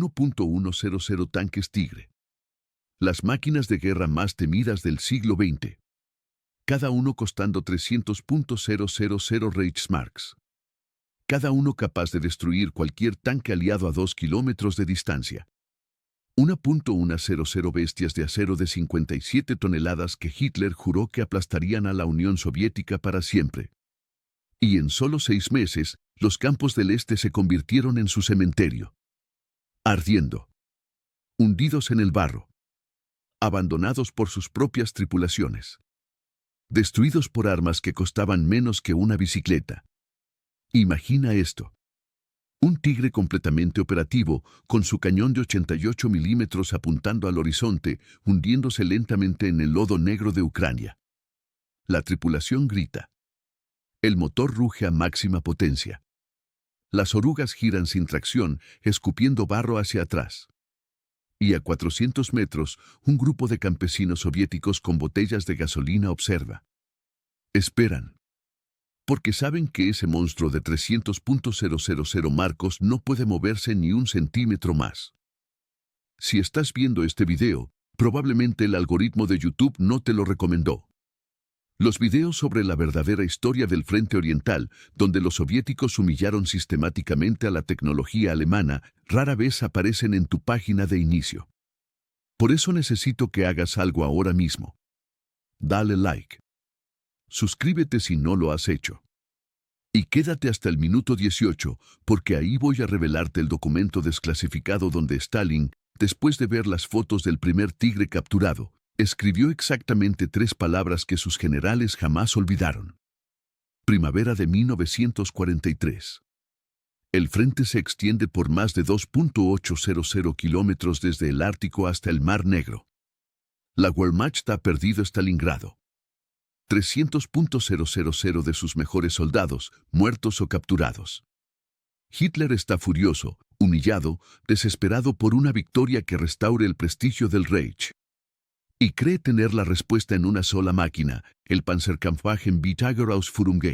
1.100 tanques Tigre. Las máquinas de guerra más temidas del siglo XX. Cada uno costando 300.000 Reichsmarks. Cada uno capaz de destruir cualquier tanque aliado a 2 kilómetros de distancia. 1.100 bestias de acero de 57 toneladas que Hitler juró que aplastarían a la Unión Soviética para siempre. Y en solo 6 meses, los campos del este se convirtieron en su cementerio. Ardiendo. Hundidos en el barro. Abandonados por sus propias tripulaciones. Destruidos por armas que costaban menos que una bicicleta. Imagina esto. Un Tigre completamente operativo, con su cañón de 88 milímetros apuntando al horizonte, hundiéndose lentamente en el lodo negro de Ucrania. La tripulación grita. El motor ruge a máxima potencia. Las orugas giran sin tracción, escupiendo barro hacia atrás. Y a 400 metros, un grupo de campesinos soviéticos con botellas de gasolina observa. Esperan. Porque saben que ese monstruo de 300.000 marcos no puede moverse ni un centímetro más. Si estás viendo este video, probablemente el algoritmo de YouTube no te lo recomendó. Los videos sobre la verdadera historia del Frente Oriental, donde los soviéticos humillaron sistemáticamente a la tecnología alemana, rara vez aparecen en tu página de inicio. Por eso necesito que hagas algo ahora mismo. Dale like. Suscríbete si no lo has hecho. Y quédate hasta el minuto 18, porque ahí voy a revelarte el documento desclasificado donde Stalin, después de ver las fotos del primer Tigre capturado, escribió exactamente 3 palabras que sus generales jamás olvidaron. Primavera de 1943. El frente se extiende por más de 2.800 kilómetros desde el Ártico hasta el Mar Negro. La Wehrmacht ha perdido Stalingrado. 300.000 de sus mejores soldados, muertos o capturados. Hitler está furioso, humillado, desesperado por una victoria que restaure el prestigio del Reich. Y cree tener la respuesta en una sola máquina, el Panzerkampfwagen Vitagrausführung,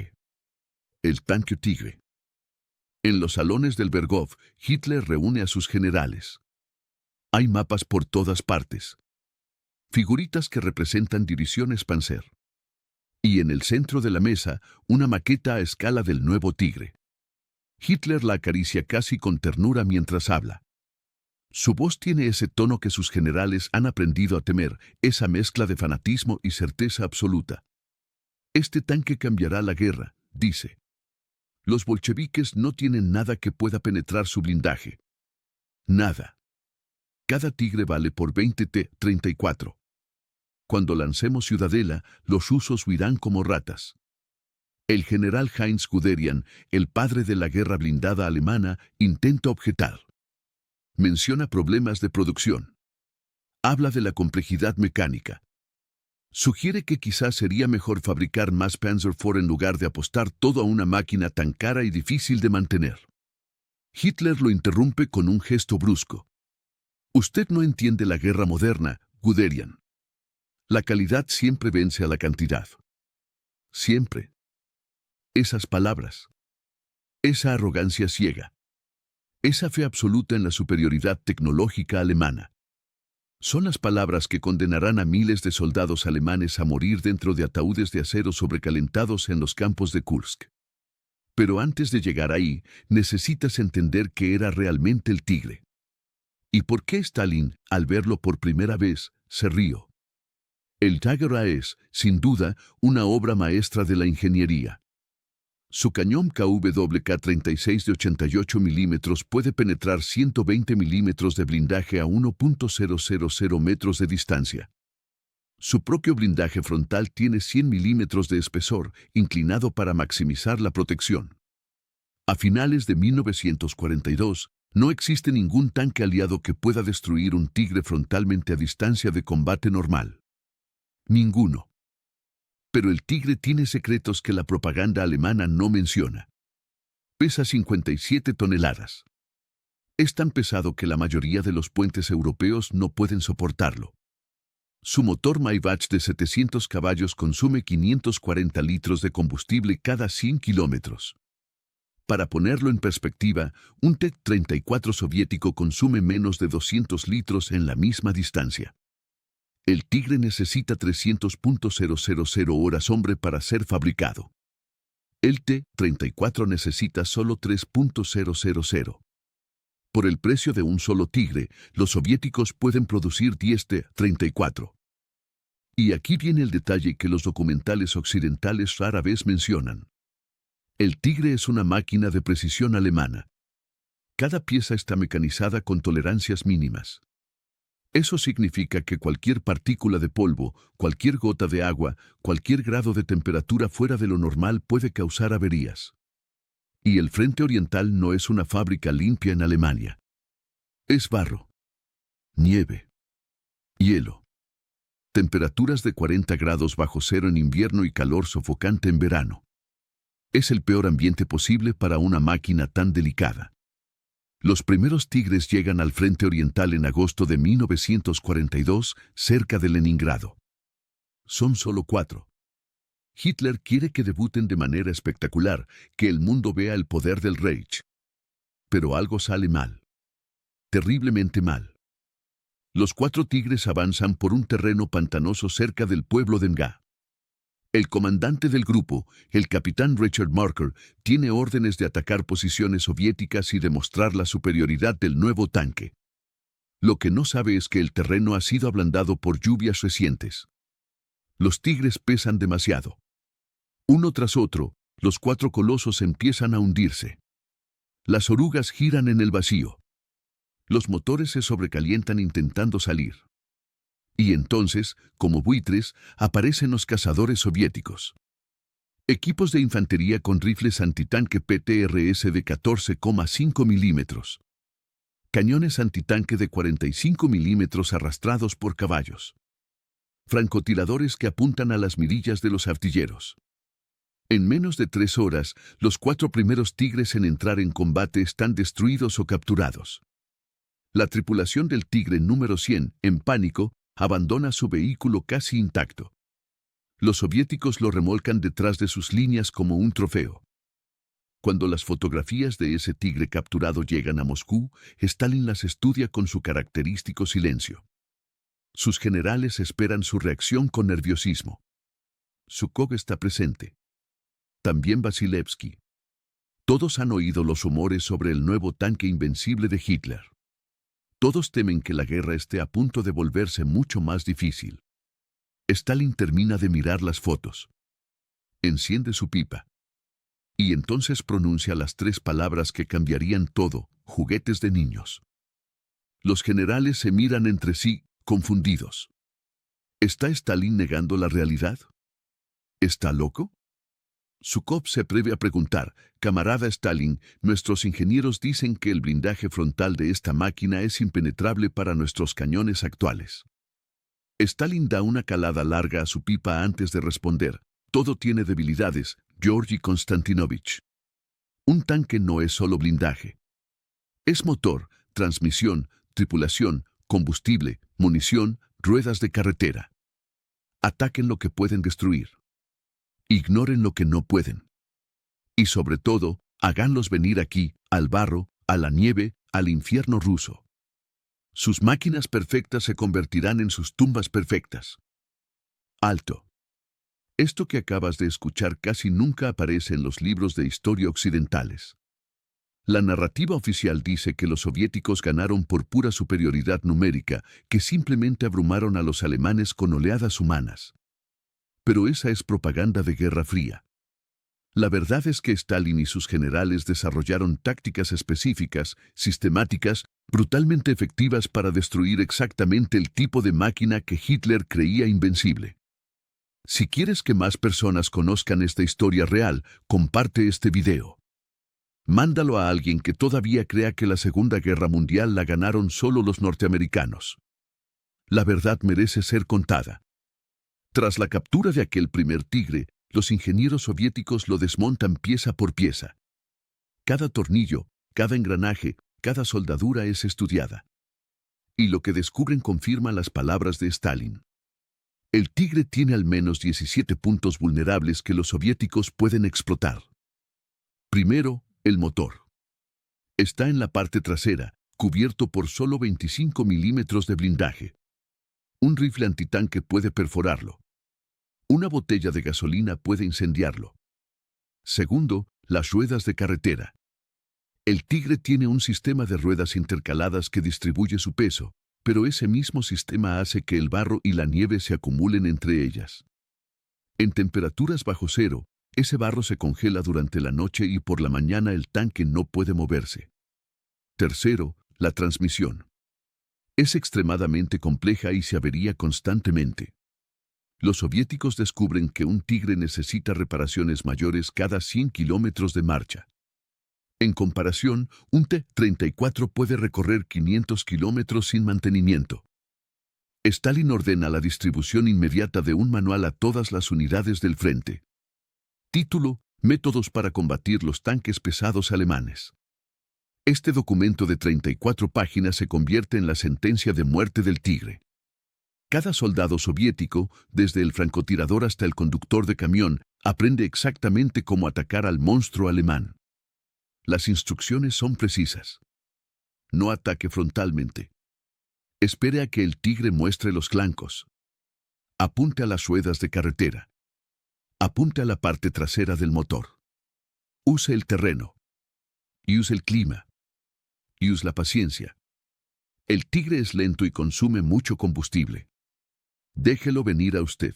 el tanque Tigre. En los salones del Berghof, Hitler reúne a sus generales. Hay mapas por todas partes. Figuritas que representan divisiones Panzer. Y en el centro de la mesa, una maqueta a escala del nuevo Tigre. Hitler la acaricia casi con ternura mientras habla. Su voz tiene ese tono que sus generales han aprendido a temer, esa mezcla de fanatismo y certeza absoluta. Este tanque cambiará la guerra, dice. Los bolcheviques no tienen nada que pueda penetrar su blindaje. Nada. Cada Tigre vale por 20 T-34. Cuando lancemos Ciudadela, los rusos huirán como ratas. El general Heinz Guderian, el padre de la guerra blindada alemana, intenta objetar. Menciona problemas de producción. Habla de la complejidad mecánica. Sugiere que quizás sería mejor fabricar más Panzer IV en lugar de apostar todo a una máquina tan cara y difícil de mantener. Hitler lo interrumpe con un gesto brusco. Usted no entiende la guerra moderna, Guderian. La calidad siempre vence a la cantidad. Siempre. Esas palabras. Esa arrogancia ciega. Esa fe absoluta en la superioridad tecnológica alemana. Son las palabras que condenarán a miles de soldados alemanes a morir dentro de ataúdes de acero sobrecalentados en los campos de Kursk. Pero antes de llegar ahí, necesitas entender qué era realmente el Tigre. ¿Y por qué Stalin, al verlo por primera vez, se rió? El Tigre es, sin duda, una obra maestra de la ingeniería. Su cañón KWK-36 de 88 milímetros puede penetrar 120 milímetros de blindaje a 1.000 metros de distancia. Su propio blindaje frontal tiene 100 milímetros de espesor, inclinado para maximizar la protección. A finales de 1942, no existe ningún tanque aliado que pueda destruir un Tigre frontalmente a distancia de combate normal. Ninguno. Pero el Tigre tiene secretos que la propaganda alemana no menciona. Pesa 57 toneladas. Es tan pesado que la mayoría de los puentes europeos no pueden soportarlo. Su motor Maybach de 700 caballos consume 540 litros de combustible cada 100 kilómetros. Para ponerlo en perspectiva, un T-34 soviético consume menos de 200 litros en la misma distancia. El Tigre necesita 300.000 horas hombre para ser fabricado. El T-34 necesita solo 3.000. Por el precio de un solo Tigre, los soviéticos pueden producir 10 T-34. Y aquí viene el detalle que los documentales occidentales rara vez mencionan. El Tigre es una máquina de precisión alemana. Cada pieza está mecanizada con tolerancias mínimas. Eso significa que cualquier partícula de polvo, cualquier gota de agua, cualquier grado de temperatura fuera de lo normal puede causar averías. Y el Frente Oriental no es una fábrica limpia en Alemania. Es barro, nieve, hielo. Temperaturas de 40 grados bajo cero en invierno y calor sofocante en verano. Es el peor ambiente posible para una máquina tan delicada. Los primeros Tigres llegan al Frente Oriental en agosto de 1942, cerca de Leningrado. Son solo 4. Hitler quiere que debuten de manera espectacular, que el mundo vea el poder del Reich. Pero algo sale mal. Terriblemente mal. Los 4 Tigres avanzan por un terreno pantanoso cerca del pueblo de Nga. El comandante del grupo, el capitán Richard Marker, tiene órdenes de atacar posiciones soviéticas y demostrar la superioridad del nuevo tanque. Lo que no sabe es que el terreno ha sido ablandado por lluvias recientes. Los Tigres pesan demasiado. Uno tras otro, los 4 colosos empiezan a hundirse. Las orugas giran en el vacío. Los motores se sobrecalientan intentando salir. Y entonces, como buitres, aparecen los cazadores soviéticos. Equipos de infantería con rifles antitanque PTRS de 14,5 milímetros. Cañones antitanque de 45 milímetros arrastrados por caballos. Francotiradores que apuntan a las mirillas de los artilleros. En menos de 3 horas, los 4 primeros Tigres en entrar en combate están destruidos o capturados. La tripulación del Tigre número 100, en pánico, abandona su vehículo casi intacto. Los soviéticos lo remolcan detrás de sus líneas como un trofeo. Cuando las fotografías de ese Tigre capturado llegan a Moscú, Stalin las estudia con su característico silencio. Sus generales esperan su reacción con nerviosismo. Zhukov está presente. También Vasilevsky. Todos han oído los rumores sobre el nuevo tanque invencible de Hitler. Todos temen que la guerra esté a punto de volverse mucho más difícil. Stalin termina de mirar las fotos. Enciende su pipa. Y entonces pronuncia las 3 palabras que cambiarían todo: juguetes de niños. Los generales se miran entre sí, confundidos. ¿Está Stalin negando la realidad? ¿Está loco? Zhukov se atreve a preguntar: camarada Stalin, nuestros ingenieros dicen que el blindaje frontal de esta máquina es impenetrable para nuestros cañones actuales. Stalin da una calada larga a su pipa antes de responder: todo tiene debilidades, Georgi Konstantinovich. Un tanque no es solo blindaje. Es motor, transmisión, tripulación, combustible, munición, ruedas de carretera. Ataquen lo que pueden destruir. Ignoren lo que no pueden. Y sobre todo, háganlos venir aquí, al barro, a la nieve, al infierno ruso. Sus máquinas perfectas se convertirán en sus tumbas perfectas. Alto. Esto que acabas de escuchar casi nunca aparece en los libros de historia occidentales. La narrativa oficial dice que los soviéticos ganaron por pura superioridad numérica, que simplemente abrumaron a los alemanes con oleadas humanas. Pero esa es propaganda de Guerra Fría. La verdad es que Stalin y sus generales desarrollaron tácticas específicas, sistemáticas, brutalmente efectivas para destruir exactamente el tipo de máquina que Hitler creía invencible. Si quieres que más personas conozcan esta historia real, comparte este video. Mándalo a alguien que todavía crea que la Segunda Guerra Mundial la ganaron solo los norteamericanos. La verdad merece ser contada. Tras la captura de aquel primer Tigre, los ingenieros soviéticos lo desmontan pieza por pieza. Cada tornillo, cada engranaje, cada soldadura es estudiada. Y lo que descubren confirma las palabras de Stalin. El Tigre tiene al menos 17 puntos vulnerables que los soviéticos pueden explotar. Primero, El motor está en la parte trasera, cubierto por solo 25 milímetros de blindaje. Un rifle antitanque puede perforarlo. Una botella de gasolina puede incendiarlo. Segundo, las ruedas de carretera. El Tigre tiene un sistema de ruedas intercaladas que distribuye su peso, pero ese mismo sistema hace que el barro y la nieve se acumulen entre ellas. En temperaturas bajo cero, ese barro se congela durante la noche y por la mañana el tanque no puede moverse. Tercero, la transmisión. Es extremadamente compleja y se avería constantemente. Los soviéticos descubren que un Tigre necesita reparaciones mayores cada 100 kilómetros de marcha. En comparación, un T-34 puede recorrer 500 kilómetros sin mantenimiento. Stalin ordena la distribución inmediata de un manual a todas las unidades del frente. Título: Métodos para combatir los tanques pesados alemanes. Este documento de 34 páginas se convierte en la sentencia de muerte del Tigre. Cada soldado soviético, desde el francotirador hasta el conductor de camión, aprende exactamente cómo atacar al monstruo alemán. Las instrucciones son precisas. No ataque frontalmente. Espere a que el Tigre muestre los flancos. Apunte a las ruedas de carretera. Apunte a la parte trasera del motor. Use el terreno. Use el clima. Use la paciencia. El Tigre es lento y consume mucho combustible. Déjelo venir a usted.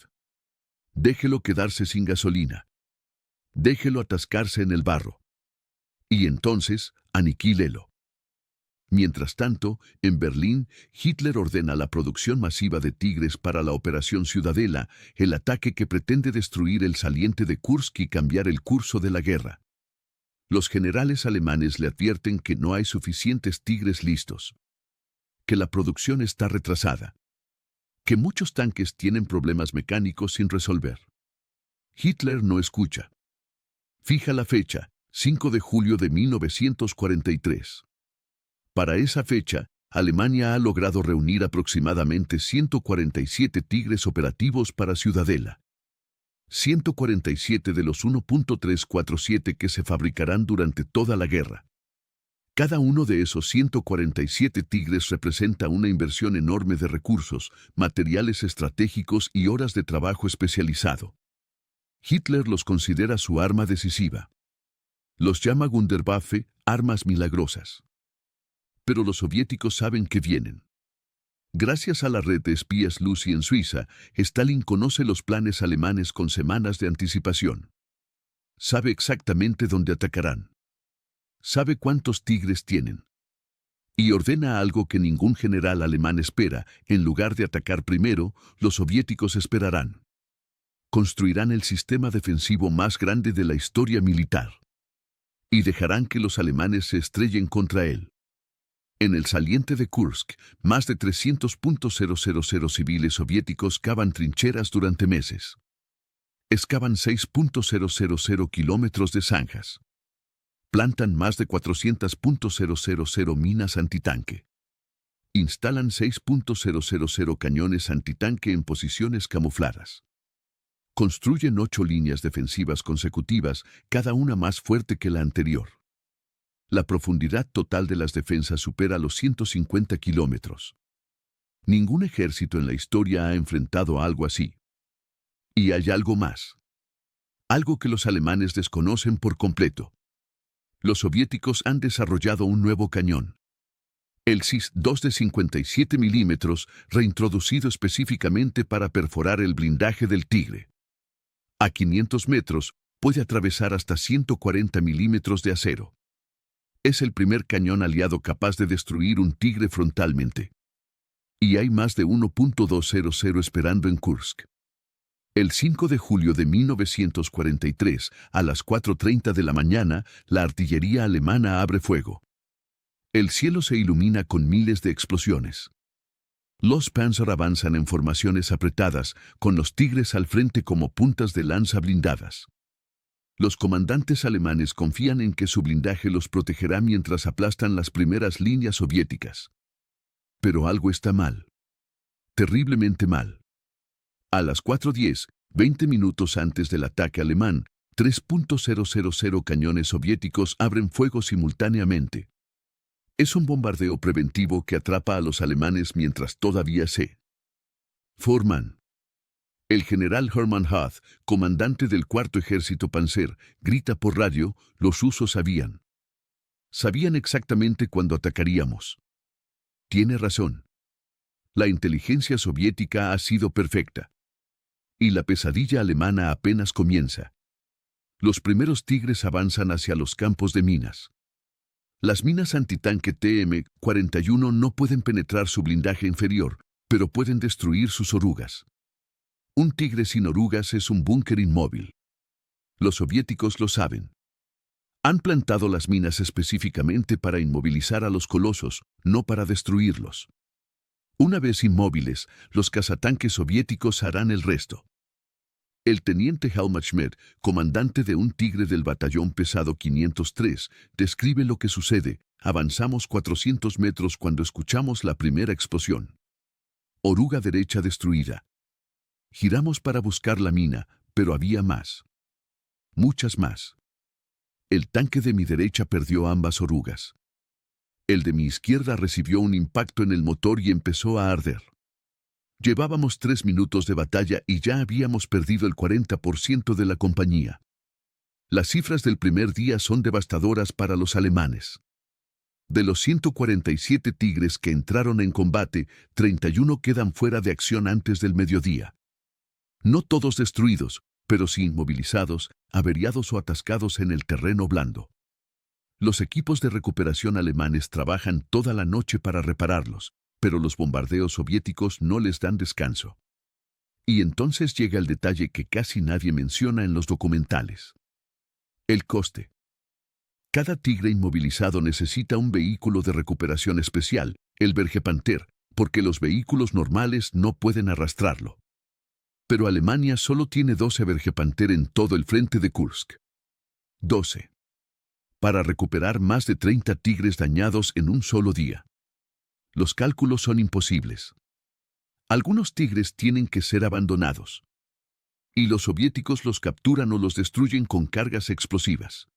Déjelo quedarse sin gasolina. Déjelo atascarse en el barro. Y entonces, aniquílelo. Mientras tanto, en Berlín, Hitler ordena la producción masiva de Tigres para la Operación Ciudadela, el ataque que pretende destruir el saliente de Kursk y cambiar el curso de la guerra. Los generales alemanes le advierten que no hay suficientes Tigres listos, que la producción está retrasada, que muchos tanques tienen problemas mecánicos sin resolver. Hitler no escucha. Fija la fecha, 5 de julio de 1943. Para esa fecha, Alemania ha logrado reunir aproximadamente 147 Tigres operativos para Ciudadela. 147 de los 1.347 que se fabricarán durante toda la guerra. Cada uno de esos 147 Tigres representa una inversión enorme de recursos, materiales estratégicos y horas de trabajo especializado. Hitler los considera su arma decisiva. Los llama Wunderwaffe, armas milagrosas. Pero los soviéticos saben que vienen. Gracias a la red de espías Lucy en Suiza, Stalin conoce los planes alemanes con semanas de anticipación. Sabe exactamente dónde atacarán. Sabe cuántos Tigres tienen. Y ordena algo que ningún general alemán espera: en lugar de atacar primero, los soviéticos esperarán. Construirán el sistema defensivo más grande de la historia militar. Y dejarán que los alemanes se estrellen contra él. En el saliente de Kursk, más de 300.000 civiles soviéticos cavan trincheras durante meses. Excavan 6.000 kilómetros de zanjas. Plantan más de 400.000 minas antitanque. Instalan 6.000 cañones antitanque en posiciones camufladas. Construyen 8 líneas defensivas consecutivas, cada una más fuerte que la anterior. La profundidad total de las defensas supera los 150 kilómetros. Ningún ejército en la historia ha enfrentado algo así. Y hay algo más. Algo que los alemanes desconocen por completo. Los soviéticos han desarrollado un nuevo cañón. El SIS-2 de 57 milímetros, reintroducido específicamente para perforar el blindaje del Tigre. A 500 metros, puede atravesar hasta 140 milímetros de acero. Es el primer cañón aliado capaz de destruir un Tigre frontalmente. Y hay más de 1.200 esperando en Kursk. El 5 de julio de 1943, a las 4:30 de la mañana, la artillería alemana abre fuego. El cielo se ilumina con miles de explosiones. Los Panzer avanzan en formaciones apretadas, con los Tigres al frente como puntas de lanza blindadas. Los comandantes alemanes confían en que su blindaje los protegerá mientras aplastan las primeras líneas soviéticas. Pero algo está mal. Terriblemente mal. A las 4:10, 20 minutos antes del ataque alemán, 3.000 cañones soviéticos abren fuego simultáneamente. Es un bombardeo preventivo que atrapa a los alemanes mientras todavía se forman. El general Hermann Hath, comandante del Cuarto Ejército Panzer, grita por radio: los rusos sabían. Sabían exactamente cuándo atacaríamos. Tiene razón. La inteligencia soviética ha sido perfecta. Y la pesadilla alemana apenas comienza. Los primeros tigres avanzan hacia los campos de minas. Las minas antitanque TM-41 no pueden penetrar su blindaje inferior, pero pueden destruir sus orugas. Un tigre sin orugas es un búnker inmóvil. Los soviéticos lo saben. Han plantado las minas específicamente para inmovilizar a los colosos, no para destruirlos. Una vez inmóviles, los cazatanques soviéticos harán el resto. El teniente Helmut Schmidt, comandante de un tigre del batallón pesado 503, describe lo que sucede. Avanzamos 400 metros cuando escuchamos la primera explosión. Oruga derecha destruida. Giramos para buscar la mina, pero había más. Muchas más. El tanque de mi derecha perdió ambas orugas. El de mi izquierda recibió un impacto en el motor y empezó a arder. Llevábamos 3 minutos de batalla y ya habíamos perdido el 40% de la compañía. Las cifras del primer día son devastadoras para los alemanes. De los 147 tigres que entraron en combate, 31 quedan fuera de acción antes del mediodía. No todos destruidos, pero sí inmovilizados, averiados o atascados en el terreno blando. Los equipos de recuperación alemanes trabajan toda la noche para repararlos, pero los bombardeos soviéticos no les dan descanso. Y entonces llega el detalle que casi nadie menciona en los documentales. El coste. Cada tigre inmovilizado necesita un vehículo de recuperación especial, el Bergepanther, porque los vehículos normales no pueden arrastrarlo. Pero Alemania solo tiene 12 Bergepanther en todo el frente de Kursk. 12. Para recuperar más de 30 tigres dañados en un solo día. Los cálculos son imposibles. Algunos tigres tienen que ser abandonados. Y los soviéticos los capturan o los destruyen con cargas explosivas.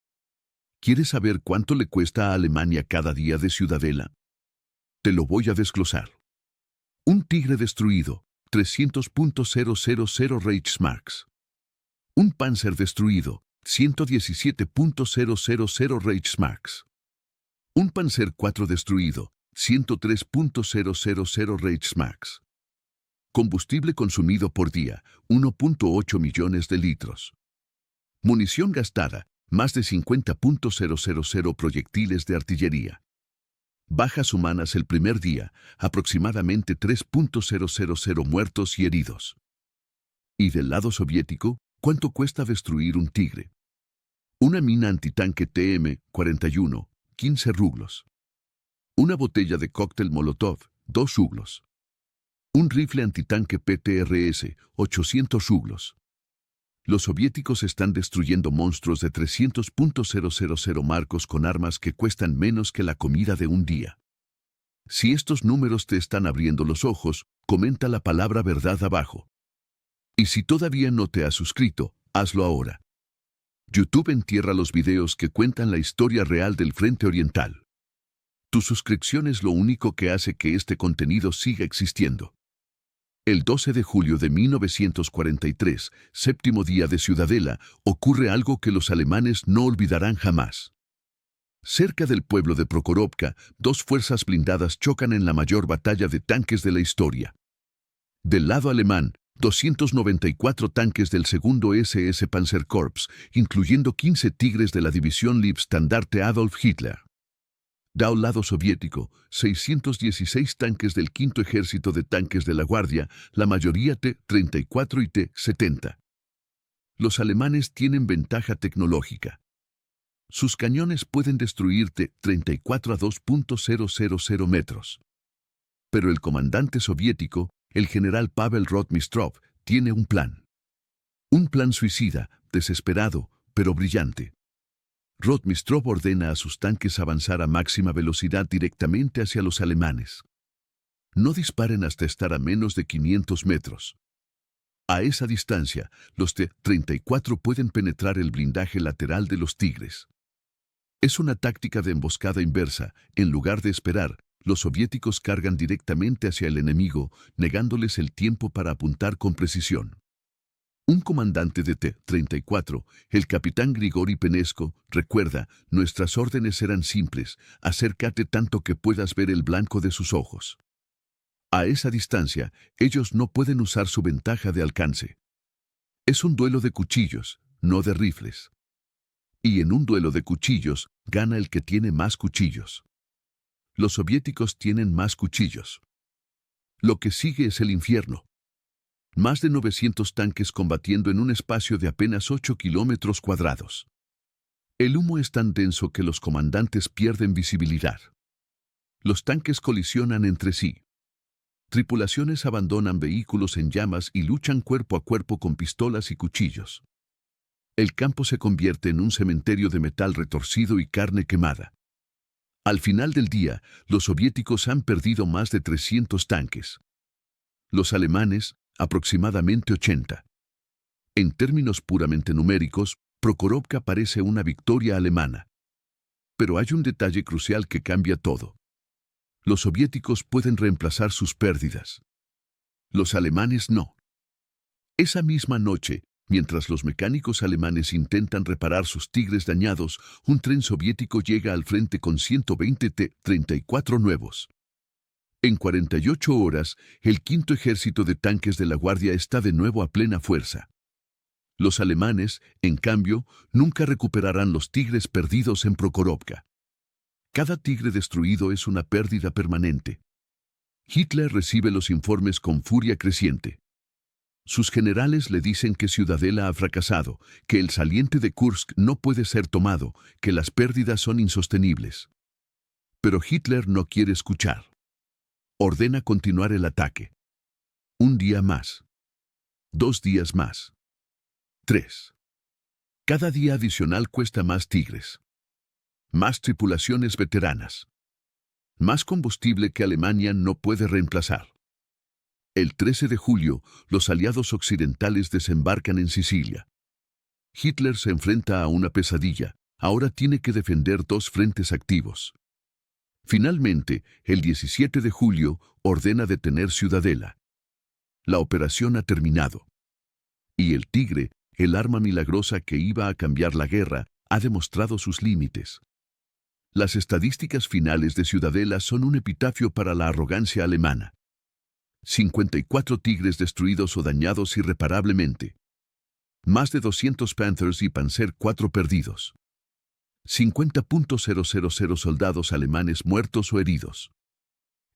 ¿Quieres saber cuánto le cuesta a Alemania cada día de Ciudadela? Te lo voy a desglosar. Un tigre destruido, 300.000 Reichsmarks. Un Panzer destruido, 117.000 Reichsmarks. Un Panzer IV destruido, 103.000 Reichsmarks. Combustible consumido por día, 1.8 millones de litros. Munición gastada, más de 50.000 proyectiles de artillería. Bajas humanas el primer día, aproximadamente 3.000 muertos y heridos. Y del lado soviético, ¿cuánto cuesta destruir un tigre? Una mina antitanque TM-41, 15 rublos. Una botella de cóctel Molotov, 2 rublos. Un rifle antitanque PTRS, 800 rublos. Los soviéticos están destruyendo monstruos de 300.000 marcos con armas que cuestan menos que la comida de un día. Si estos números te están abriendo los ojos, comenta la palabra verdad abajo. Y si todavía no te has suscrito, hazlo ahora. YouTube entierra los videos que cuentan la historia real del Frente Oriental. Tu suscripción es lo único que hace que este contenido siga existiendo. El 12 de julio de 1943, séptimo día de Ciudadela, ocurre algo que los alemanes no olvidarán jamás. Cerca del pueblo de Prokhorovka, 2 fuerzas blindadas chocan en la mayor batalla de tanques de la historia. Del lado alemán, 294 tanques del segundo SS Panzerkorps, incluyendo 15 tigres de la división Leibstandarte Adolf Hitler. Del lado soviético, 616 tanques del quinto ejército de tanques de la Guardia, la mayoría T-34 y T-70. Los alemanes tienen ventaja tecnológica. Sus cañones pueden destruir T-34 a 2.000 metros. Pero el comandante soviético, el general Pavel Rotmistrov, tiene un plan. Un plan suicida, desesperado, pero brillante. Rotmistrov ordena a sus tanques avanzar a máxima velocidad directamente hacia los alemanes. No disparen hasta estar a menos de 500 metros. A esa distancia, los T-34 pueden penetrar el blindaje lateral de los Tigres. Es una táctica de emboscada inversa. En lugar de esperar, los soviéticos cargan directamente hacia el enemigo, negándoles el tiempo para apuntar con precisión. Un comandante de T-34, el capitán Grigori Penesco, recuerda, nuestras órdenes eran simples: acércate tanto que puedas ver el blanco de sus ojos. A esa distancia, ellos no pueden usar su ventaja de alcance. Es un duelo de cuchillos, no de rifles. Y en un duelo de cuchillos, gana el que tiene más cuchillos. Los soviéticos tienen más cuchillos. Lo que sigue es el infierno. Más de 900 tanques combatiendo en un espacio de apenas 8 kilómetros cuadrados. El humo es tan denso que los comandantes pierden visibilidad. Los tanques colisionan entre sí. Tripulaciones abandonan vehículos en llamas y luchan cuerpo a cuerpo con pistolas y cuchillos. El campo se convierte en un cementerio de metal retorcido y carne quemada. Al final del día, los soviéticos han perdido más de 300 tanques. Los alemanes, aproximadamente 80. En términos puramente numéricos, Prokhorovka parece una victoria alemana. Pero hay un detalle crucial que cambia todo. Los soviéticos pueden reemplazar sus pérdidas. Los alemanes no. Esa misma noche, mientras los mecánicos alemanes intentan reparar sus Tigres dañados, un tren soviético llega al frente con 120 T-34 nuevos. En 48 horas, el quinto ejército de tanques de la Guardia está de nuevo a plena fuerza. Los alemanes, en cambio, nunca recuperarán los Tigres perdidos en Prokhorovka. Cada Tigre destruido es una pérdida permanente. Hitler recibe los informes con furia creciente. Sus generales le dicen que Ciudadela ha fracasado, que el saliente de Kursk no puede ser tomado, que las pérdidas son insostenibles. Pero Hitler no quiere escuchar. Ordena continuar el ataque. Un día más. 2 días más. 3. Cada día adicional cuesta más Tigres. Más tripulaciones veteranas. Más combustible que Alemania no puede reemplazar. El 13 de julio, los aliados occidentales desembarcan en Sicilia. Hitler se enfrenta a una pesadilla. Ahora tiene que defender 2 frentes activos. Finalmente, el 17 de julio, ordena detener Ciudadela. La operación ha terminado. Y el Tigre, el arma milagrosa que iba a cambiar la guerra, ha demostrado sus límites. Las estadísticas finales de Ciudadela son un epitafio para la arrogancia alemana. 54 Tigres destruidos o dañados irreparablemente. Más de 200 Panthers y Panzer IV perdidos. 50.000 soldados alemanes muertos o heridos.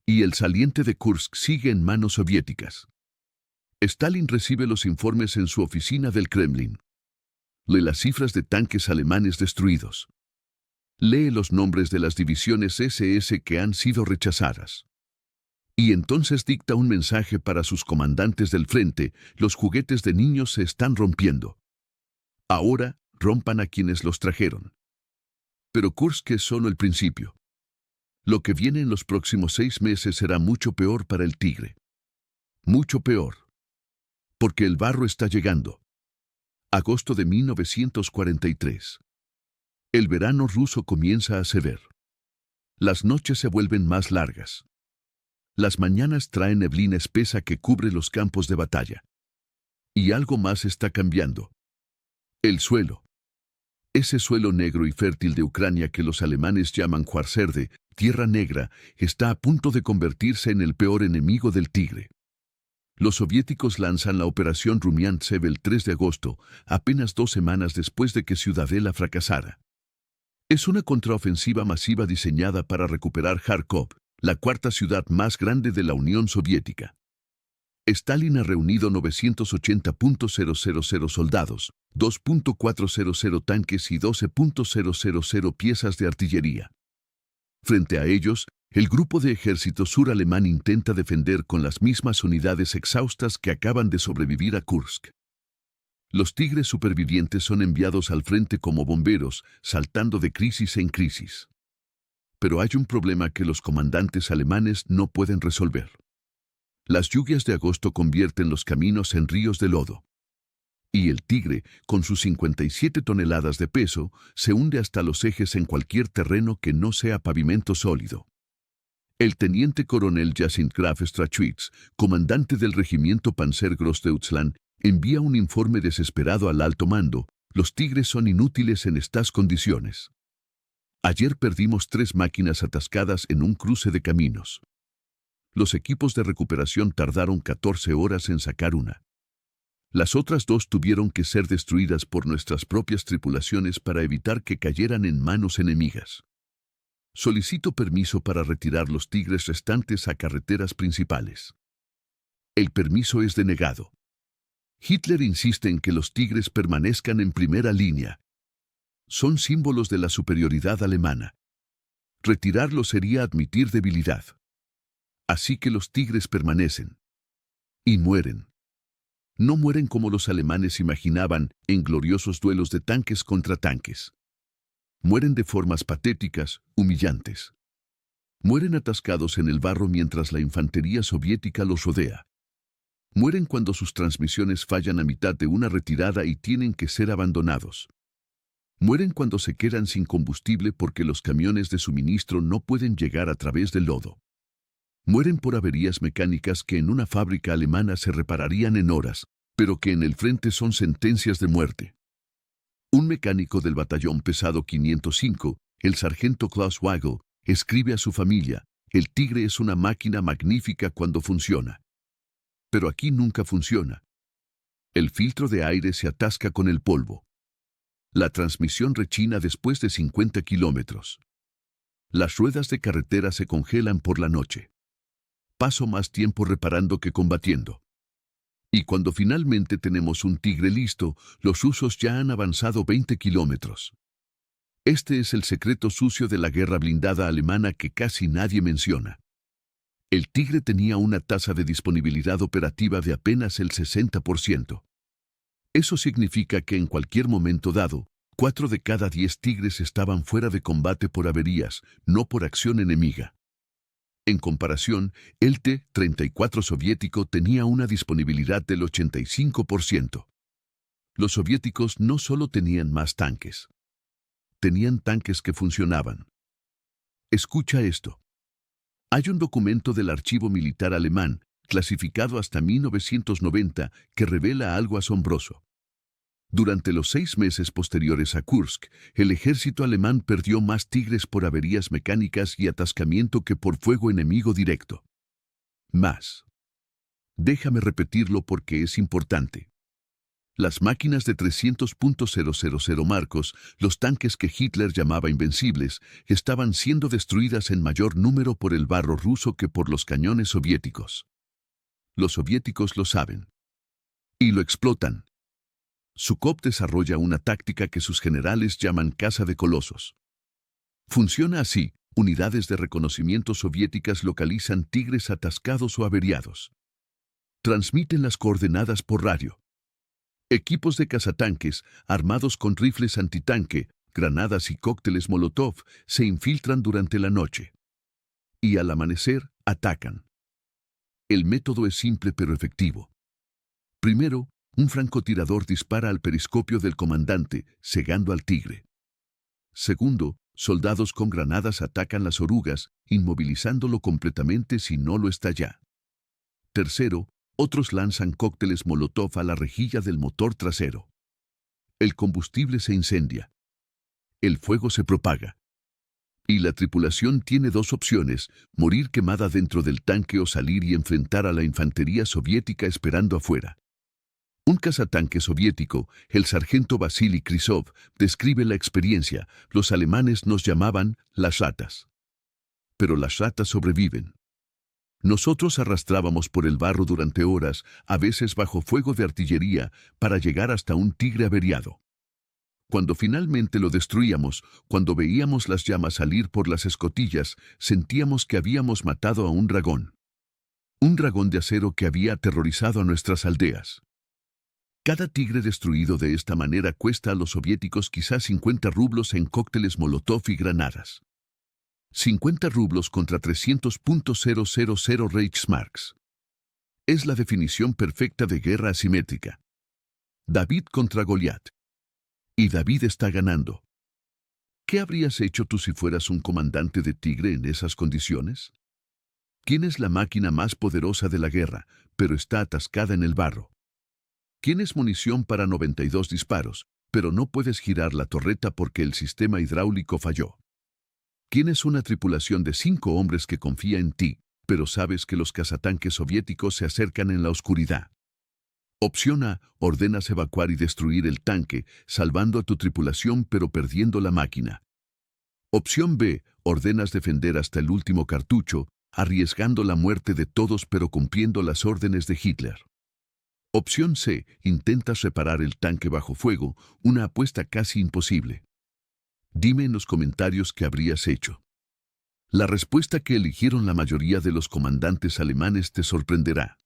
Y el saliente de Kursk sigue en manos soviéticas. Stalin recibe los informes en su oficina del Kremlin. Lee las cifras de tanques alemanes destruidos. Lee los nombres de las divisiones SS que han sido rechazadas. Y entonces dicta un mensaje para sus comandantes del frente: los juguetes de niños se están rompiendo. Ahora, rompan a quienes los trajeron. Pero Kursk es solo el principio. Lo que viene en los próximos 6 meses será mucho peor para el Tigre. Mucho peor. Porque el barro está llegando. Agosto de 1943. El verano ruso comienza a ceder. Las noches se vuelven más largas. Las mañanas traen neblina espesa que cubre los campos de batalla. Y algo más está cambiando. El suelo. Ese suelo negro y fértil de Ucrania que los alemanes llaman Juarserde, tierra negra, está a punto de convertirse en el peor enemigo del Tigre. Los soviéticos lanzan la operación Rumiantsev el 3 de agosto, apenas 2 semanas después de que Ciudadela fracasara. Es una contraofensiva masiva diseñada para recuperar Kharkov, la 4ª ciudad más grande de la Unión Soviética. Stalin ha reunido 980.000 soldados, 2.400 tanques y 12.000 piezas de artillería. Frente a ellos, el grupo de ejército sur alemán intenta defender con las mismas unidades exhaustas que acaban de sobrevivir a Kursk. Los Tigres supervivientes son enviados al frente como bomberos, saltando de crisis en crisis. Pero hay un problema que los comandantes alemanes no pueden resolver. Las lluvias de agosto convierten los caminos en ríos de lodo. Y el Tigre, con sus 57 toneladas de peso, se hunde hasta los ejes en cualquier terreno que no sea pavimento sólido. El teniente coronel Jacint Graf Strachwitz, comandante del regimiento Panzergroßdeutschland, envía un informe desesperado al alto mando: los Tigres son inútiles en estas condiciones. Ayer perdimos 3 máquinas atascadas en un cruce de caminos. Los equipos de recuperación tardaron 14 horas en sacar una. Las otras 2 tuvieron que ser destruidas por nuestras propias tripulaciones para evitar que cayeran en manos enemigas. Solicito permiso para retirar los Tigres restantes a carreteras principales. El permiso es denegado. Hitler insiste en que los Tigres permanezcan en primera línea. Son símbolos de la superioridad alemana. Retirarlos sería admitir debilidad. Así que los Tigres permanecen. Y mueren. No mueren como los alemanes imaginaban, en gloriosos duelos de tanques contra tanques. Mueren de formas patéticas, humillantes. Mueren atascados en el barro mientras la infantería soviética los rodea. Mueren cuando sus transmisiones fallan a mitad de una retirada y tienen que ser abandonados. Mueren cuando se quedan sin combustible porque los camiones de suministro no pueden llegar a través del lodo. Mueren por averías mecánicas que en una fábrica alemana se repararían en horas, pero que en el frente son sentencias de muerte. Un mecánico del batallón pesado 505, el sargento Klaus Weigel, escribe a su familia: el Tigre es una máquina magnífica cuando funciona. Pero aquí nunca funciona. El filtro de aire se atasca con el polvo. La transmisión rechina después de 50 kilómetros. Las ruedas de carretera se congelan por la noche. Paso más tiempo reparando que combatiendo. Y cuando finalmente tenemos un Tigre listo, los rusos ya han avanzado 20 kilómetros. Este es el secreto sucio de la guerra blindada alemana que casi nadie menciona. El Tigre tenía una tasa de disponibilidad operativa de apenas el 60%. Eso significa que en cualquier momento dado, 4 de cada 10 Tigres estaban fuera de combate por averías, no por acción enemiga. En comparación, el T-34 soviético tenía una disponibilidad del 85%. Los soviéticos no solo tenían más tanques. Tenían tanques que funcionaban. Escucha esto. Hay un documento del archivo militar alemán, clasificado hasta 1990, que revela algo asombroso. Durante los 6 meses posteriores a Kursk, el ejército alemán perdió más Tigres por averías mecánicas y atascamiento que por fuego enemigo directo. Más. Déjame repetirlo porque es importante. Las máquinas de 300.000 marcos, los tanques que Hitler llamaba invencibles, estaban siendo destruidas en mayor número por el barro ruso que por los cañones soviéticos. Los soviéticos lo saben. Y lo explotan. Zhukov desarrolla una táctica que sus generales llaman caza de colosos. Funciona así: unidades de reconocimiento soviéticas localizan Tigres atascados o averiados. Transmiten las coordenadas por radio. Equipos de cazatanques, armados con rifles antitanque, granadas y cócteles Molotov, se infiltran durante la noche. Y al amanecer, atacan. El método es simple pero efectivo. Primero, un francotirador dispara al periscopio del comandante, cegando al Tigre. Segundo, soldados con granadas atacan las orugas, inmovilizándolo completamente si no lo está ya. Tercero, otros lanzan cócteles Molotov a la rejilla del motor trasero. El combustible se incendia. El fuego se propaga. Y la tripulación tiene 2 opciones: morir quemada dentro del tanque o salir y enfrentar a la infantería soviética esperando afuera. Un cazatanque soviético, el sargento Vasily Krysov, describe la experiencia: los alemanes nos llamaban las ratas. Pero las ratas sobreviven. Nosotros arrastrábamos por el barro durante horas, a veces bajo fuego de artillería, para llegar hasta un Tigre averiado. Cuando finalmente lo destruíamos, cuando veíamos las llamas salir por las escotillas, sentíamos que habíamos matado a un dragón. Un dragón de acero que había aterrorizado a nuestras aldeas. Cada Tigre destruido de esta manera cuesta a los soviéticos quizás 50 rublos en cócteles Molotov y granadas. 50 rublos contra 300.000 Reichsmarks. Es la definición perfecta de guerra asimétrica. David contra Goliat. Y David está ganando. ¿Qué habrías hecho tú si fueras un comandante de Tigre en esas condiciones? ¿Quién es la máquina más poderosa de la guerra, pero está atascada en el barro? ¿Quién es munición para 92 disparos, pero no puedes girar la torreta porque el sistema hidráulico falló? ¿Quién es una tripulación de 5 hombres que confía en ti, pero sabes que los cazatanques soviéticos se acercan en la oscuridad? Opción A, ordenas evacuar y destruir el tanque, salvando a tu tripulación pero perdiendo la máquina. Opción B, ordenas defender hasta el último cartucho, arriesgando la muerte de todos pero cumpliendo las órdenes de Hitler. Opción C, intentas reparar el tanque bajo fuego, una apuesta casi imposible. Dime en los comentarios qué habrías hecho. La respuesta que eligieron la mayoría de los comandantes alemanes te sorprenderá.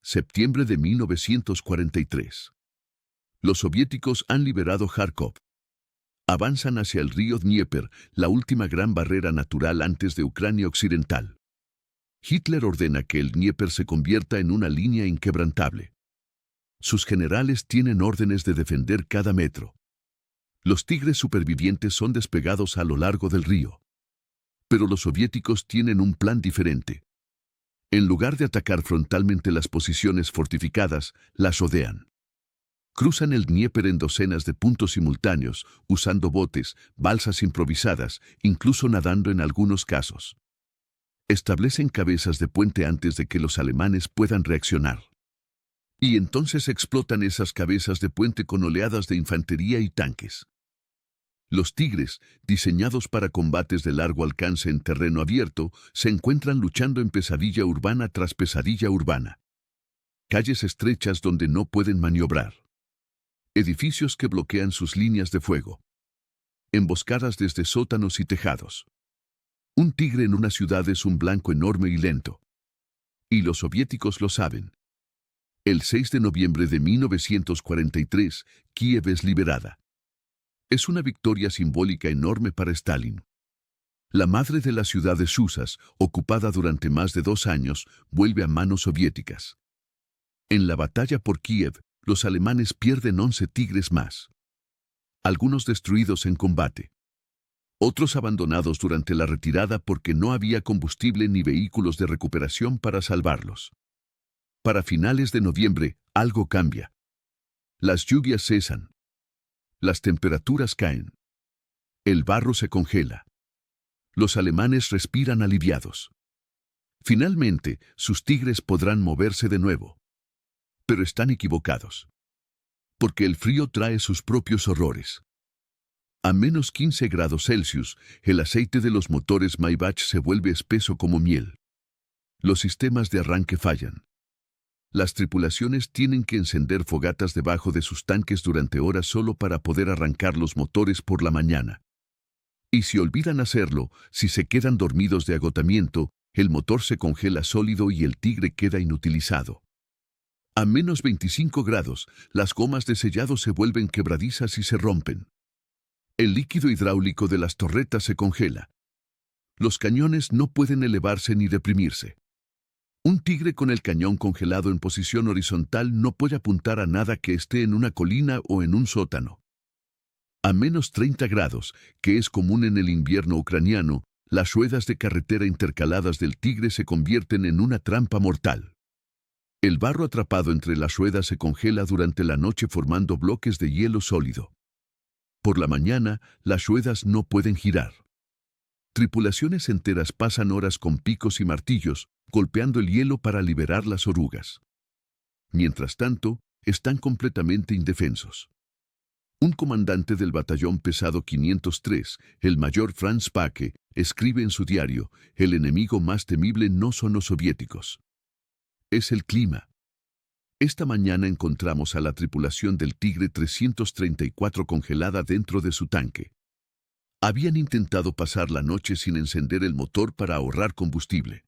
Septiembre de 1943. Los soviéticos han liberado Kharkov. Avanzan hacia el río Dnieper, la última gran barrera natural antes de Ucrania Occidental. Hitler ordena que el Dnieper se convierta en una línea inquebrantable. Sus generales tienen órdenes de defender cada metro. Los tigres supervivientes son despegados a lo largo del río. Pero los soviéticos tienen un plan diferente. En lugar de atacar frontalmente las posiciones fortificadas, las rodean. Cruzan el Dnieper en docenas de puntos simultáneos, usando botes, balsas improvisadas, incluso nadando en algunos casos. Establecen cabezas de puente antes de que los alemanes puedan reaccionar. Y entonces explotan esas cabezas de puente con oleadas de infantería y tanques. Los tigres, diseñados para combates de largo alcance en terreno abierto, se encuentran luchando en pesadilla urbana tras pesadilla urbana. Calles estrechas donde no pueden maniobrar. Edificios que bloquean sus líneas de fuego. Emboscadas desde sótanos y tejados. Un tigre en una ciudad es un blanco enorme y lento. Y los soviéticos lo saben. El 6 de noviembre de 1943, Kiev es liberada. Es una victoria simbólica enorme para Stalin. La madre de la ciudad de Shusas, ocupada durante más de 2 años, vuelve a manos soviéticas. En la batalla por Kiev, los alemanes pierden 11 tigres más. Algunos destruidos en combate. Otros abandonados durante la retirada porque no había combustible ni vehículos de recuperación para salvarlos. Para finales de noviembre, algo cambia. Las lluvias cesan. Las temperaturas caen. El barro se congela. Los alemanes respiran aliviados. Finalmente, sus tigres podrán moverse de nuevo. Pero están equivocados. Porque el frío trae sus propios horrores. A menos 15 grados Celsius, el aceite de los motores Maybach se vuelve espeso como miel. Los sistemas de arranque fallan. Las tripulaciones tienen que encender fogatas debajo de sus tanques durante horas solo para poder arrancar los motores por la mañana. Y si olvidan hacerlo, si se quedan dormidos de agotamiento, el motor se congela sólido y el tigre queda inutilizado. A menos 25 grados, las gomas de sellado se vuelven quebradizas y se rompen. El líquido hidráulico de las torretas se congela. Los cañones no pueden elevarse ni deprimirse. Un tigre con el cañón congelado en posición horizontal no puede apuntar a nada que esté en una colina o en un sótano. A menos 30 grados, que es común en el invierno ucraniano, las ruedas de carretera intercaladas del tigre se convierten en una trampa mortal. El barro atrapado entre las ruedas se congela durante la noche formando bloques de hielo sólido. Por la mañana, las ruedas no pueden girar. Tripulaciones enteras pasan horas con picos y martillos, golpeando el hielo para liberar las orugas. Mientras tanto, están completamente indefensos. Un comandante del batallón pesado 503, el mayor Franz Pake, escribe en su diario: el enemigo más temible no son los soviéticos. Es el clima. Esta mañana encontramos a la tripulación del Tigre 334 congelada dentro de su tanque. Habían intentado pasar la noche sin encender el motor para ahorrar combustible.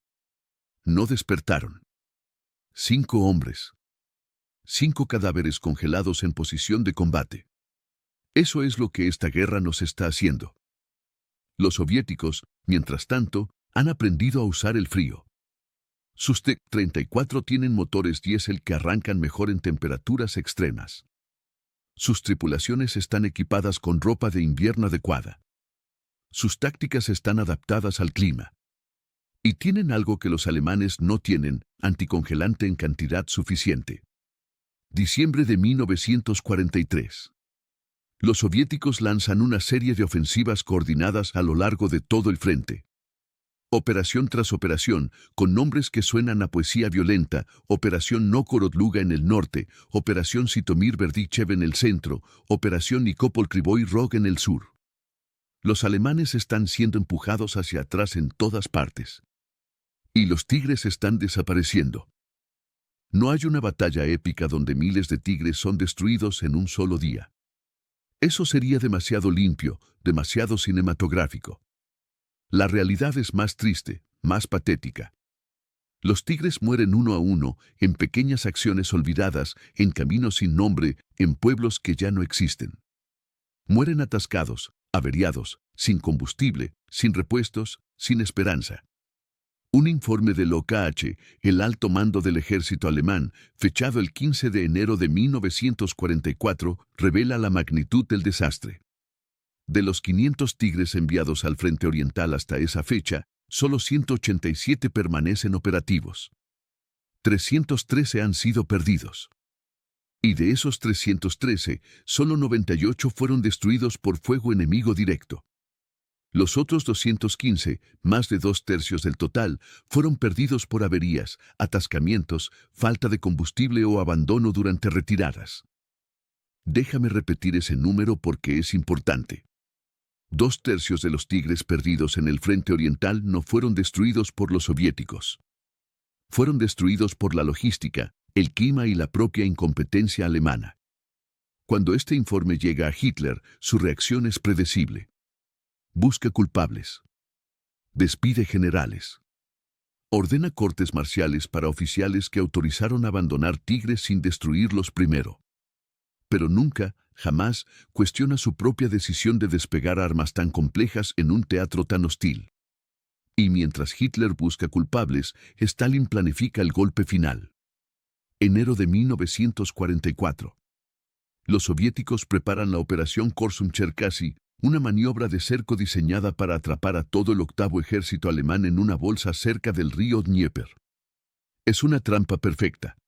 No despertaron. 5 hombres. 5 cadáveres congelados en posición de combate. Eso es lo que esta guerra nos está haciendo. Los soviéticos, mientras tanto, han aprendido a usar el frío. Sus T-34 tienen motores diésel que arrancan mejor en temperaturas extremas. Sus tripulaciones están equipadas con ropa de invierno adecuada. Sus tácticas están adaptadas al clima. Y tienen algo que los alemanes no tienen, anticongelante en cantidad suficiente. Diciembre de 1943. Los soviéticos lanzan una serie de ofensivas coordinadas a lo largo de todo el frente. Operación tras operación, con nombres que suenan a poesía violenta: Operación Nokorodluga en el norte, Operación Sitomir Berdichev en el centro, Operación Nikopol Krivoy Rog en el sur. Los alemanes están siendo empujados hacia atrás en todas partes. Y los tigres están desapareciendo. No hay una batalla épica donde miles de tigres son destruidos en un solo día. Eso sería demasiado limpio, demasiado cinematográfico. La realidad es más triste, más patética. Los tigres mueren uno a uno, en pequeñas acciones olvidadas, en caminos sin nombre, en pueblos que ya no existen. Mueren atascados, averiados, sin combustible, sin repuestos, sin esperanza. Un informe del OKH, el alto mando del ejército alemán, fechado el 15 de enero de 1944, revela la magnitud del desastre. De los 500 tigres enviados al frente oriental hasta esa fecha, solo 187 permanecen operativos. 313 han sido perdidos. Y de esos 313, solo 98 fueron destruidos por fuego enemigo directo. Los otros 215, más de 2/3 del total, fueron perdidos por averías, atascamientos, falta de combustible o abandono durante retiradas. Déjame repetir ese número porque es importante. 2/3 de los tigres perdidos en el frente oriental no fueron destruidos por los soviéticos. Fueron destruidos por la logística, el clima y la propia incompetencia alemana. Cuando este informe llega a Hitler, su reacción es predecible. Busca culpables. Despide generales. Ordena cortes marciales para oficiales que autorizaron abandonar tigres sin destruirlos primero. Pero nunca, jamás, cuestiona su propia decisión de despegar armas tan complejas en un teatro tan hostil. Y mientras Hitler busca culpables, Stalin planifica el golpe final. Enero de 1944. Los soviéticos preparan la Operación Korsun-Cherkasy, una maniobra de cerco diseñada para atrapar a todo el octavo ejército alemán en una bolsa cerca del río Dnieper. Es una trampa perfecta.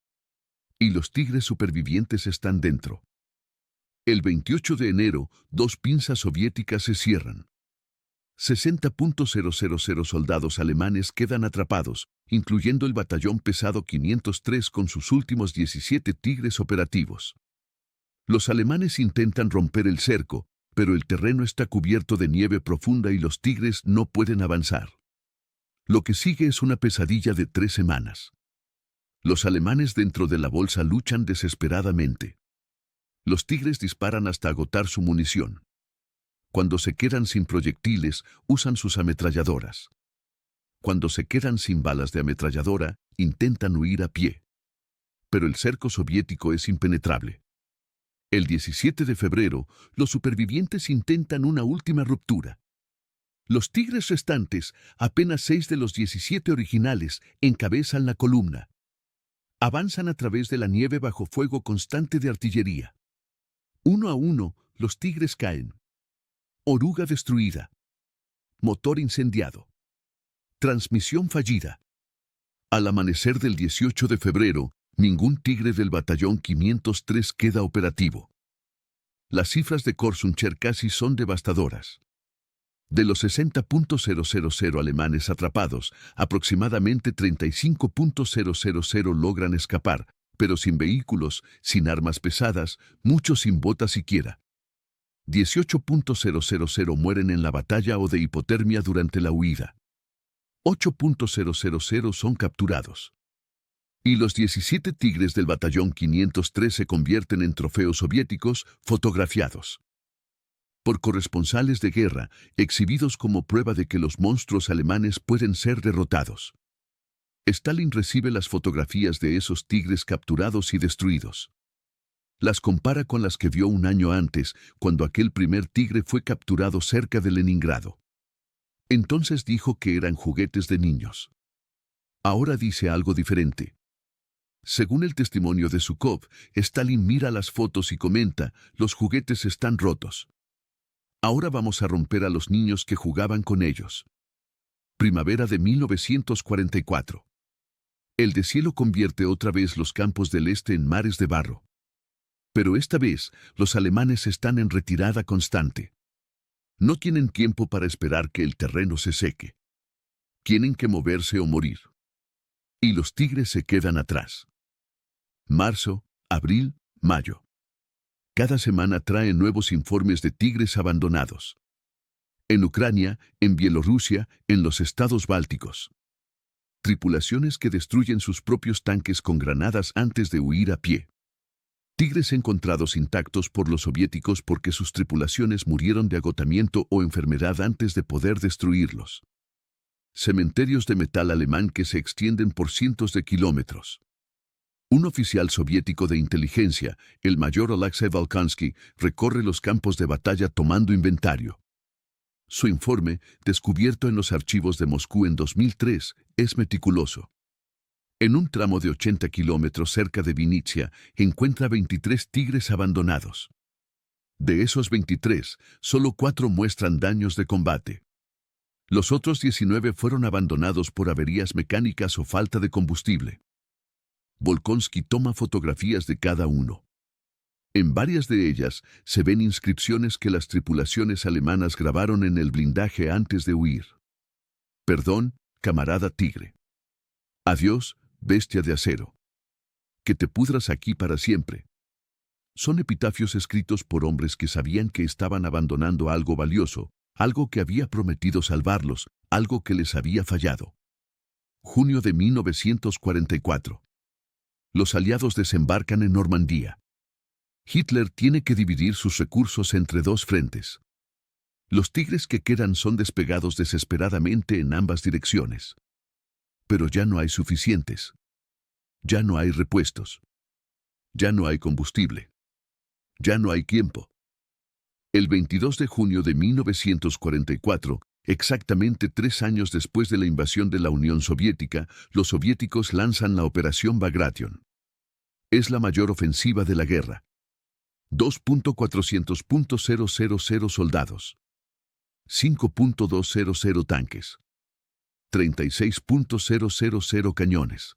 Y los tigres supervivientes están dentro. El 28 de enero, 2 pinzas soviéticas se cierran. 60.000 soldados alemanes quedan atrapados, incluyendo el batallón pesado 503 con sus últimos 17 tigres operativos. Los alemanes intentan romper el cerco, pero el terreno está cubierto de nieve profunda y los tigres no pueden avanzar. Lo que sigue es una pesadilla de 3 semanas. Los alemanes dentro de la bolsa luchan desesperadamente. Los tigres disparan hasta agotar su munición. Cuando se quedan sin proyectiles, usan sus ametralladoras. Cuando se quedan sin balas de ametralladora, intentan huir a pie. Pero el cerco soviético es impenetrable. El 17 de febrero, los supervivientes intentan una última ruptura. Los tigres restantes, apenas 6 de los 17 originales, encabezan la columna. Avanzan a través de la nieve bajo fuego constante de artillería. Uno a uno, los tigres caen. Oruga destruida. Motor incendiado. Transmisión fallida. Al amanecer del 18 de febrero, ningún tigre del batallón 503 queda operativo. Las cifras de Korsun-Cherkasy son devastadoras. De los 60.000 alemanes atrapados, aproximadamente 35.000 logran escapar, pero sin vehículos, sin armas pesadas, muchos sin botas siquiera. 18.000 mueren en la batalla o de hipotermia durante la huida. 8.000 son capturados. Y los 17 tigres del batallón 503 se convierten en trofeos soviéticos fotografiados por corresponsales de guerra, exhibidos como prueba de que los monstruos alemanes pueden ser derrotados. Stalin recibe las fotografías de esos tigres capturados y destruidos. Las compara con las que vio un año antes, cuando aquel primer tigre fue capturado cerca de Leningrado. Entonces dijo que eran juguetes de niños. Ahora dice algo diferente. Según el testimonio de Zhukov, Stalin mira las fotos y comenta, los juguetes están rotos. Ahora vamos a romper a los niños que jugaban con ellos. Primavera de 1944. El deshielo convierte otra vez los campos del este en mares de barro. Pero esta vez, los alemanes están en retirada constante. No tienen tiempo para esperar que el terreno se seque. Tienen que moverse o morir. Y los tigres se quedan atrás. Marzo, abril, mayo. Cada semana traen nuevos informes de tigres abandonados. En Ucrania, en Bielorrusia, en los estados bálticos. Tripulaciones que destruyen sus propios tanques con granadas antes de huir a pie. Tigres encontrados intactos por los soviéticos porque sus tripulaciones murieron de agotamiento o enfermedad antes de poder destruirlos. Cementerios de metal alemán que se extienden por cientos de kilómetros. Un oficial soviético de inteligencia, el mayor Alexei Volkansky, recorre los campos de batalla tomando inventario. Su informe, descubierto en los archivos de Moscú en 2003, es meticuloso. En un tramo de 80 kilómetros cerca de Vinnytsia, encuentra 23 tigres abandonados. De esos 23, solo 4 muestran daños de combate. Los otros 19 fueron abandonados por averías mecánicas o falta de combustible. Volkonsky toma fotografías de cada uno. En varias de ellas se ven inscripciones que las tripulaciones alemanas grabaron en el blindaje antes de huir. Perdón, camarada tigre. Adiós, bestia de acero. Que te pudras aquí para siempre. Son epitafios escritos por hombres que sabían que estaban abandonando algo valioso, algo que había prometido salvarlos, algo que les había fallado. Junio de 1944. Los aliados desembarcan en Normandía. Hitler tiene que dividir sus recursos entre 2 frentes. Los tigres que quedan son despegados desesperadamente en ambas direcciones. Pero ya no hay suficientes. Ya no hay repuestos. Ya no hay combustible. Ya no hay tiempo. El 22 de junio de 1944, exactamente 3 años después de la invasión de la Unión Soviética, los soviéticos lanzan la Operación Bagration. Es la mayor ofensiva de la guerra. 2.400.000 soldados. 5.200 tanques. 36.000 cañones.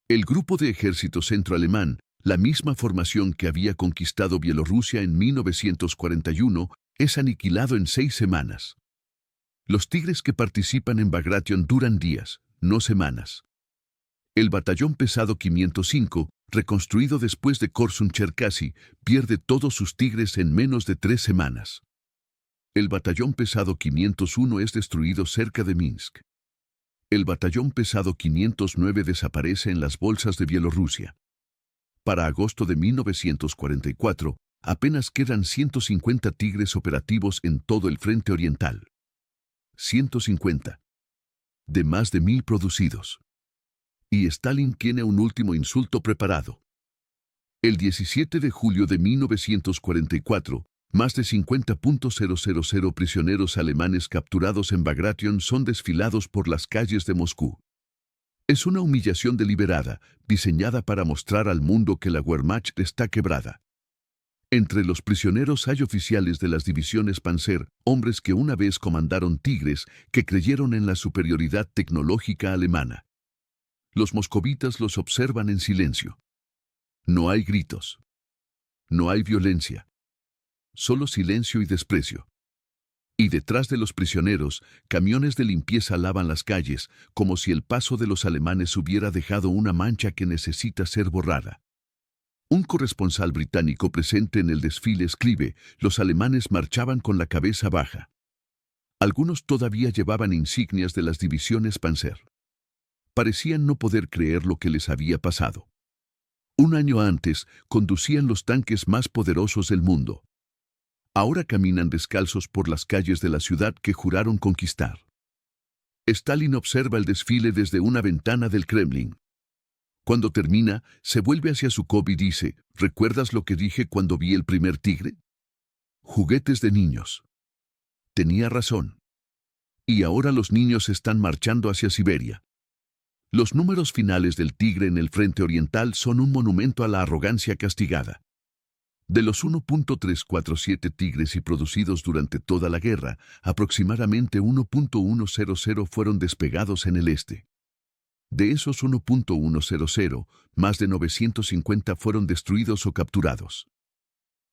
El grupo de ejército centroalemán, la misma formación que había conquistado Bielorrusia en 1941, es aniquilado en 6 semanas. Los tigres que participan en Bagration duran días, no semanas. El batallón pesado 505, reconstruido después de Korsun-Cherkasy, pierde todos sus tigres en menos de 3 semanas. El batallón pesado 501 es destruido cerca de Minsk. El batallón pesado 509 desaparece en las bolsas de Bielorrusia. Para agosto de 1944, apenas quedan 150 tigres operativos en todo el frente oriental. 150. De más de 1000 producidos. Y Stalin tiene un último insulto preparado. El 17 de julio de 1944, más de 50.000 prisioneros alemanes capturados en Bagration son desfilados por las calles de Moscú. Es una humillación deliberada, diseñada para mostrar al mundo que la Wehrmacht está quebrada. Entre los prisioneros hay oficiales de las divisiones Panzer, hombres que una vez comandaron tigres, que creyeron en la superioridad tecnológica alemana. Los moscovitas los observan en silencio. No hay gritos. No hay violencia. Solo silencio y desprecio. Y detrás de los prisioneros, camiones de limpieza lavan las calles, como si el paso de los alemanes hubiera dejado una mancha que necesita ser borrada. Un corresponsal británico presente en el desfile escribe, los alemanes marchaban con la cabeza baja. Algunos todavía llevaban insignias de las divisiones Panzer. Parecían no poder creer lo que les había pasado. Un año antes, conducían los tanques más poderosos del mundo. Ahora caminan descalzos por las calles de la ciudad que juraron conquistar. Stalin observa el desfile desde una ventana del Kremlin. Cuando termina, se vuelve hacia Zhukov y dice, ¿recuerdas lo que dije cuando vi el primer tigre? Juguetes de niños. Tenía razón. Y ahora los niños están marchando hacia Siberia. Los números finales del tigre en el frente oriental son un monumento a la arrogancia castigada. De los 1.347 tigres y producidos durante toda la guerra, aproximadamente 1.100 fueron despegados en el este. De esos 1.100, más de 950 fueron destruidos o capturados.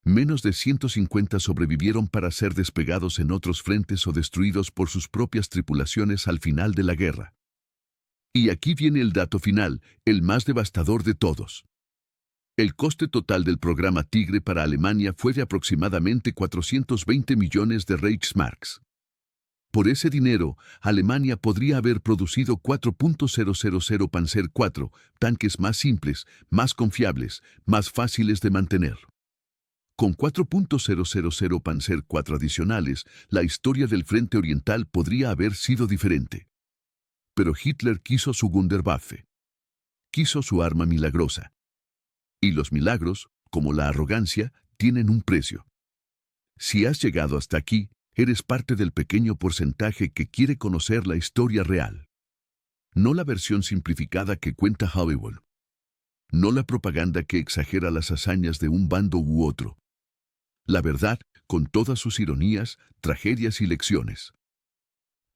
Menos de 150 sobrevivieron para ser despegados en otros frentes o destruidos por sus propias tripulaciones al final de la guerra. Y aquí viene el dato final, el más devastador de todos. El coste total del programa Tigre para Alemania fue de aproximadamente 420 millones de Reichsmarks. Por ese dinero, Alemania podría haber producido 4.000 Panzer IV, tanques más simples, más confiables, más fáciles de mantener. Con 4.000 Panzer IV adicionales, la historia del frente oriental podría haber sido diferente. Pero Hitler quiso su Wunderwaffe. Quiso su arma milagrosa. Y los milagros, como la arrogancia, tienen un precio. Si has llegado hasta aquí, eres parte del pequeño porcentaje que quiere conocer la historia real. No la versión simplificada que cuenta Hollywood. No la propaganda que exagera las hazañas de un bando u otro. La verdad, con todas sus ironías, tragedias y lecciones.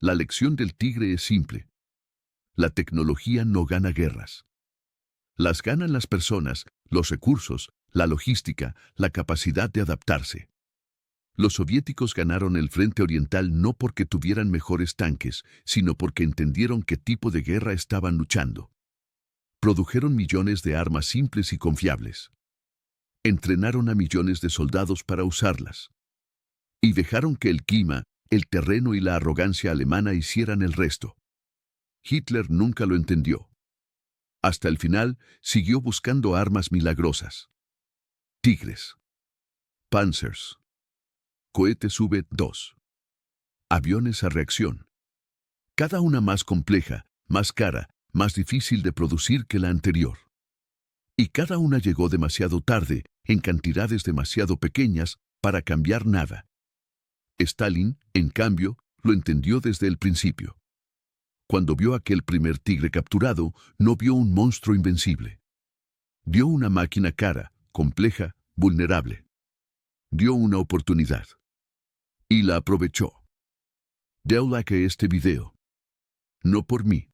La lección del tigre es simple. La tecnología no gana guerras. Las ganan las personas, los recursos, la logística, la capacidad de adaptarse. Los soviéticos ganaron el frente oriental no porque tuvieran mejores tanques, sino porque entendieron qué tipo de guerra estaban luchando. Produjeron millones de armas simples y confiables. Entrenaron a millones de soldados para usarlas. Y dejaron que el clima, el terreno y la arrogancia alemana hicieran el resto. Hitler nunca lo entendió. Hasta el final, siguió buscando armas milagrosas. Tigres. Panzers. Cohetes V-2. Aviones a reacción. Cada una más compleja, más cara, más difícil de producir que la anterior. Y cada una llegó demasiado tarde, en cantidades demasiado pequeñas, para cambiar nada. Stalin, en cambio, lo entendió desde el principio. Cuando vio aquel primer tigre capturado, no vio un monstruo invencible. Vio una máquina cara, compleja, vulnerable. Dio una oportunidad. Y la aprovechó. Deu like a este video. No por mí.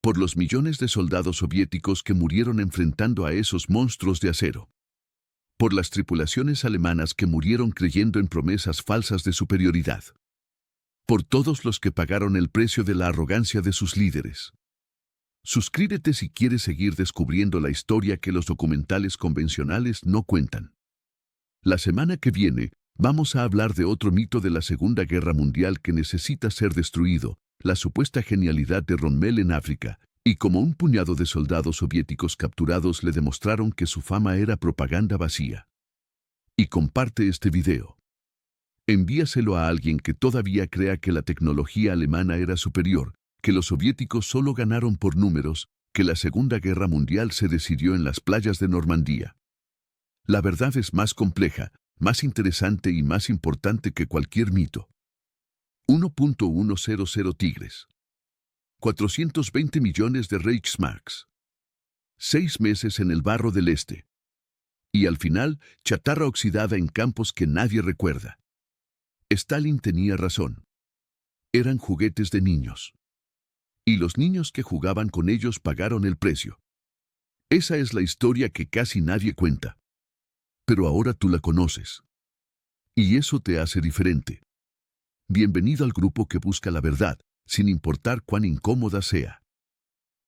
Por los millones de soldados soviéticos que murieron enfrentando a esos monstruos de acero. Por las tripulaciones alemanas que murieron creyendo en promesas falsas de superioridad. Por todos los que pagaron el precio de la arrogancia de sus líderes. Suscríbete si quieres seguir descubriendo la historia que los documentales convencionales no cuentan. La semana que viene, vamos a hablar de otro mito de la Segunda Guerra Mundial que necesita ser destruido, la supuesta genialidad de Rommel en África, y como un puñado de soldados soviéticos capturados le demostraron que su fama era propaganda vacía. Y comparte este video. Envíaselo a alguien que todavía crea que la tecnología alemana era superior, que los soviéticos solo ganaron por números, que la Segunda Guerra Mundial se decidió en las playas de Normandía. La verdad es más compleja, más interesante y más importante que cualquier mito. 1.100 tigres. 420 millones de Reichsmarks. 6 meses en el barro del este. Y al final, chatarra oxidada en campos que nadie recuerda. Stalin tenía razón. Eran juguetes de niños. Y los niños que jugaban con ellos pagaron el precio. Esa es la historia que casi nadie cuenta. Pero ahora tú la conoces. Y eso te hace diferente. Bienvenido al grupo que busca la verdad, sin importar cuán incómoda sea.